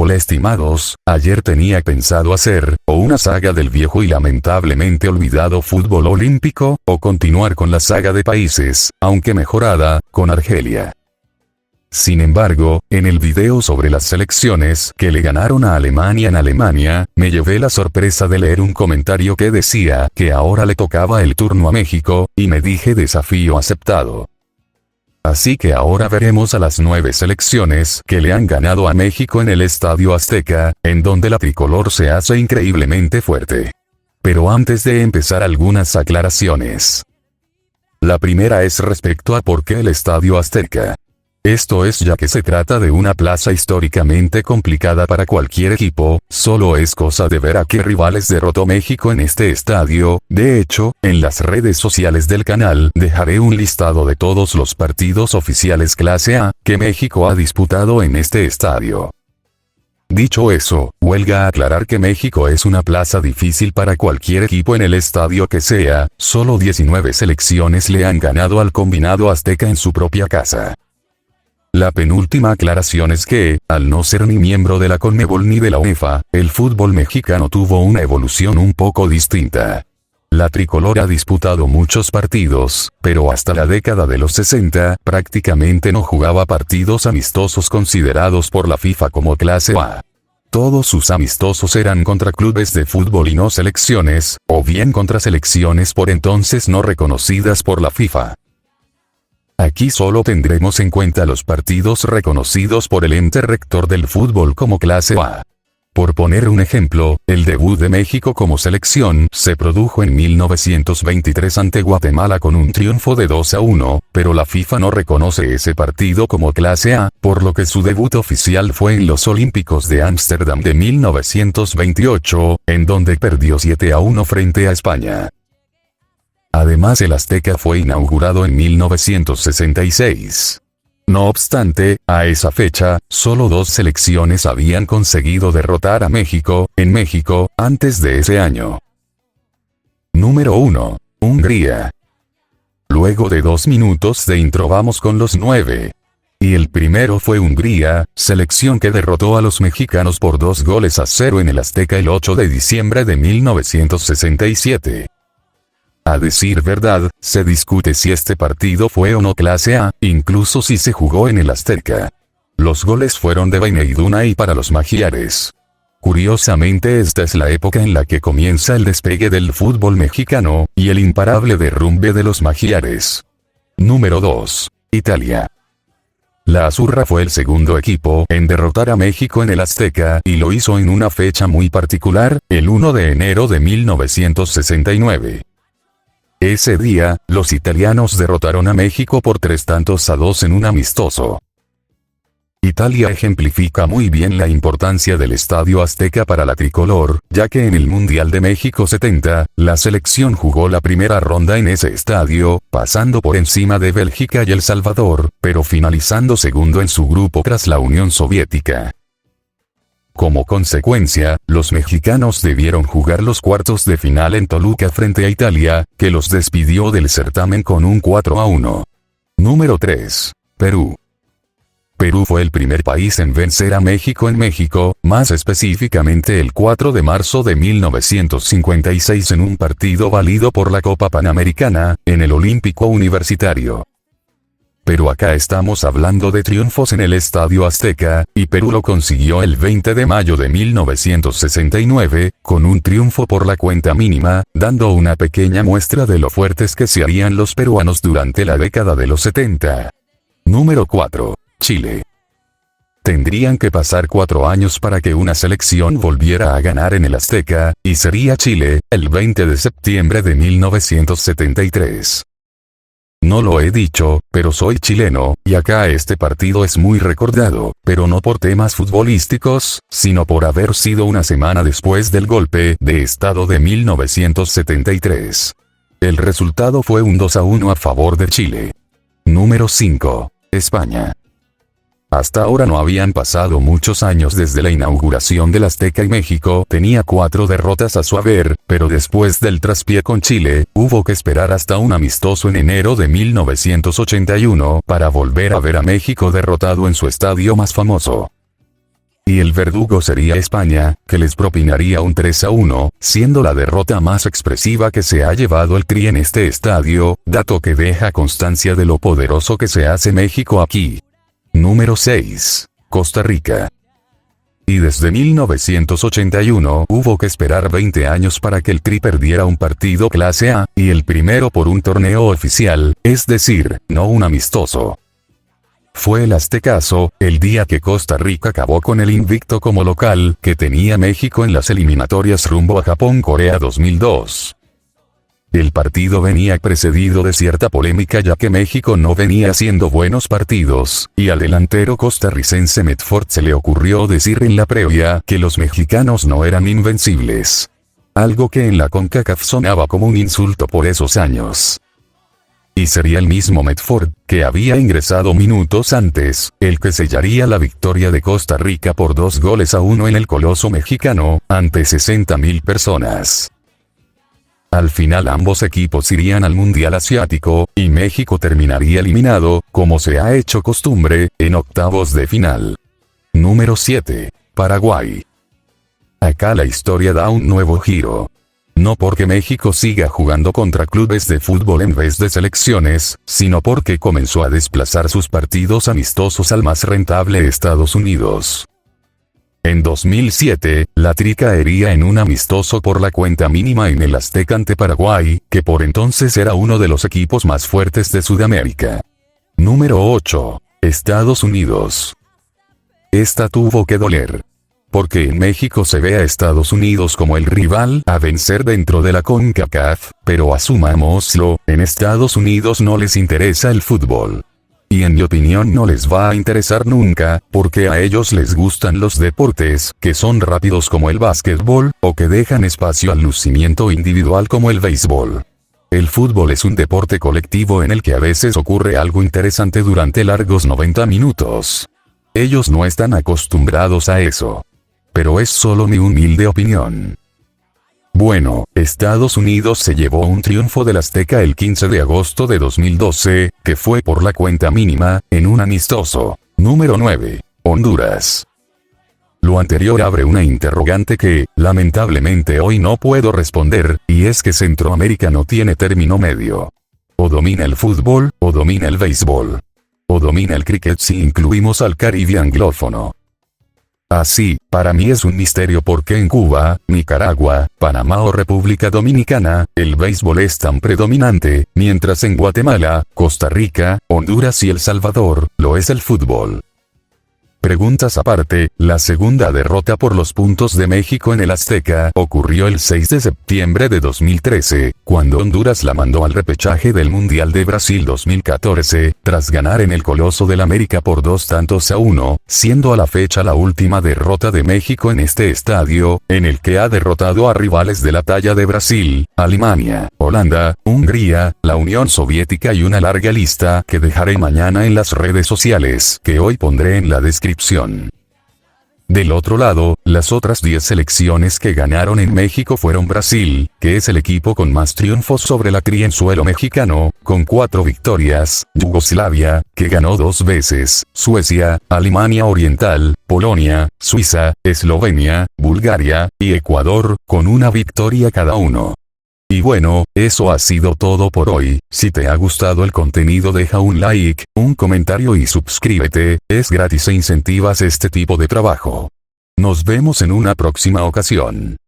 Hola estimados, ayer tenía pensado hacer, o una saga del viejo y lamentablemente olvidado fútbol olímpico, o continuar con la saga de países, aunque mejorada, con Argelia. Sin embargo, en el video sobre las selecciones que le ganaron a Alemania en Alemania, me llevé la sorpresa de leer un comentario que decía que ahora le tocaba el turno a México, y me dije desafío aceptado. Así que ahora veremos a las 9 selecciones que le han ganado a México en el Estadio Azteca, en donde la tricolor se hace increíblemente fuerte. Pero antes de empezar algunas aclaraciones. La primera es respecto a por qué el Estadio Azteca. Esto es ya que se trata de una plaza históricamente complicada para cualquier equipo, solo es cosa de ver a qué rivales derrotó México en este estadio. De hecho, en las redes sociales del canal dejaré un listado de todos los partidos oficiales clase A que México ha disputado en este estadio. Dicho eso, huelga aclarar que México es una plaza difícil para cualquier equipo en el estadio que sea, solo 19 selecciones le han ganado al combinado azteca en su propia casa. La penúltima aclaración es que, al no ser ni miembro de la CONMEBOL ni de la UEFA, el fútbol mexicano tuvo una evolución un poco distinta. La tricolor ha disputado muchos partidos, pero hasta la década de los 60, prácticamente no jugaba partidos amistosos considerados por la FIFA como clase A. Todos sus amistosos eran contra clubes de fútbol y no selecciones, o bien contra selecciones por entonces no reconocidas por la FIFA. Aquí solo tendremos en cuenta los partidos reconocidos por el ente rector del fútbol como clase A. Por poner un ejemplo, el debut de México como selección se produjo en 1923 ante Guatemala con un triunfo de 2-1, pero la FIFA no reconoce ese partido como clase A, por lo que su debut oficial fue en los Olímpicos de Ámsterdam de 1928, en donde perdió 7-1 frente a España. Además el Azteca fue inaugurado en 1966. No obstante, a esa fecha, solo 2 selecciones habían conseguido derrotar a México, en México, antes de ese año. Número 1. Hungría. Luego de 2 minutos de intro vamos con los 9. Y el primero fue Hungría, selección que derrotó a los mexicanos por 2-0 en el Azteca el 8 de diciembre de 1967. A decir verdad, se discute si este partido fue o no clase A, incluso si se jugó en el Azteca. Los goles fueron de Beineiduna y para los magiares. Curiosamente esta es la época en la que comienza el despegue del fútbol mexicano, y el imparable derrumbe de los magiares. Número 2. Italia. La Azzurra fue el segundo equipo en derrotar a México en el Azteca y lo hizo en una fecha muy particular, el 1 de enero de 1969. Ese día, los italianos derrotaron a México por 3-2 en un amistoso. Italia ejemplifica muy bien la importancia del Estadio Azteca para la tricolor, ya que en el Mundial de México 70, la selección jugó la primera ronda en ese estadio, pasando por encima de Bélgica y El Salvador, pero finalizando segundo en su grupo tras la Unión Soviética. Como consecuencia, los mexicanos debieron jugar los cuartos de final en Toluca frente a Italia, que los despidió del certamen con un 4-1. Número 3. Perú. Perú fue el primer país en vencer a México en México, más específicamente el 4 de marzo de 1956 en un partido válido por la Copa Panamericana, en el Olímpico Universitario. Pero acá estamos hablando de triunfos en el Estadio Azteca, y Perú lo consiguió el 20 de mayo de 1969, con un triunfo por la cuenta mínima, dando una pequeña muestra de lo fuertes que se harían los peruanos durante la década de los 70. Número 4. Chile. Tendrían que pasar 4 años para que una selección volviera a ganar en el Azteca, y sería Chile, el 20 de septiembre de 1973. No lo he dicho, pero soy chileno, y acá este partido es muy recordado, pero no por temas futbolísticos, sino por haber sido una semana después del golpe de Estado de 1973. El resultado fue un 2-1 a favor de Chile. Número 5. España. Hasta ahora no habían pasado muchos años desde la inauguración del Azteca y México tenía 4 derrotas a su haber, pero después del traspié con Chile, hubo que esperar hasta un amistoso en enero de 1981 para volver a ver a México derrotado en su estadio más famoso. y el verdugo sería España, que les propinaría un 3-1, siendo la derrota más expresiva que se ha llevado el Tri en este estadio, dato que deja constancia de lo poderoso que se hace México aquí. Número 6. Costa Rica. Y desde 1981 hubo que esperar 20 años para que el Tri perdiera un partido clase A, y el primero por un torneo oficial, es decir, no un amistoso. Fue el aztecaso, el día que Costa Rica acabó con el invicto como local que tenía México en las eliminatorias rumbo a Japón-Corea 2002. El partido venía precedido de cierta polémica ya que México no venía haciendo buenos partidos, y al delantero costarricense Medford se le ocurrió decir en la previa que los mexicanos no eran invencibles. Algo que en la CONCACAF sonaba como un insulto por esos años. Y sería el mismo Medford, que había ingresado minutos antes, el que sellaría la victoria de Costa Rica por 2-1 en el Coloso mexicano, ante 60.000 personas. Al final ambos equipos irían al Mundial Asiático, y México terminaría eliminado, como se ha hecho costumbre, en octavos de final. Número 7. Paraguay. Acá la historia da un nuevo giro. No porque México siga jugando contra clubes de fútbol en vez de selecciones, sino porque comenzó a desplazar sus partidos amistosos al más rentable Estados Unidos. En 2007, la Tri caería en un amistoso por la cuenta mínima en el Azteca ante Paraguay, que por entonces era uno de los equipos más fuertes de Sudamérica. Número 8. Estados Unidos. Esta tuvo que doler. Porque en México se ve a Estados Unidos como el rival a vencer dentro de la CONCACAF, pero asumámoslo, en Estados Unidos no les interesa el fútbol. Y en mi opinión no les va a interesar nunca, porque a ellos les gustan los deportes que son rápidos como el básquetbol, o que dejan espacio al lucimiento individual como el béisbol. El fútbol es un deporte colectivo en el que a veces ocurre algo interesante durante largos 90 minutos. Ellos no están acostumbrados a eso. Pero es solo mi humilde opinión. Bueno, Estados Unidos se llevó un triunfo del Azteca el 15 de agosto de 2012, que fue por la cuenta mínima, en un amistoso. Número 9. Honduras. Lo anterior abre una interrogante que, lamentablemente hoy no puedo responder, y es que Centroamérica no tiene término medio. O domina el fútbol, o domina el béisbol. O domina el cricket si incluimos al Caribe anglófono. Así, para mí es un misterio por qué en Cuba, Nicaragua, Panamá o República Dominicana, el béisbol es tan predominante, mientras en Guatemala, Costa Rica, Honduras y El Salvador, lo es el fútbol. Preguntas aparte, la segunda derrota por los puntos de México en el Azteca ocurrió el 6 de septiembre de 2013, cuando Honduras la mandó al repechaje del Mundial de Brasil 2014, tras ganar en el Coloso del América por 2-1, siendo a la fecha la última derrota de México en este estadio, en el que ha derrotado a rivales de la talla de Brasil, Alemania, Holanda, Hungría, la Unión Soviética y una larga lista que dejaré mañana en las redes sociales, que hoy pondré en la descripción. Del otro lado, las otras 10 selecciones que ganaron en México fueron Brasil, que es el equipo con más triunfos sobre la Tri en suelo mexicano, con 4 victorias, Yugoslavia, que ganó 2 veces, Suecia, Alemania Oriental, Polonia, Suiza, Eslovenia, Bulgaria, y Ecuador, con una victoria cada uno. Y bueno, eso ha sido todo por hoy. Si te ha gustado el contenido deja un like, un comentario y suscríbete, es gratis e incentivas este tipo de trabajo. Nos vemos en una próxima ocasión.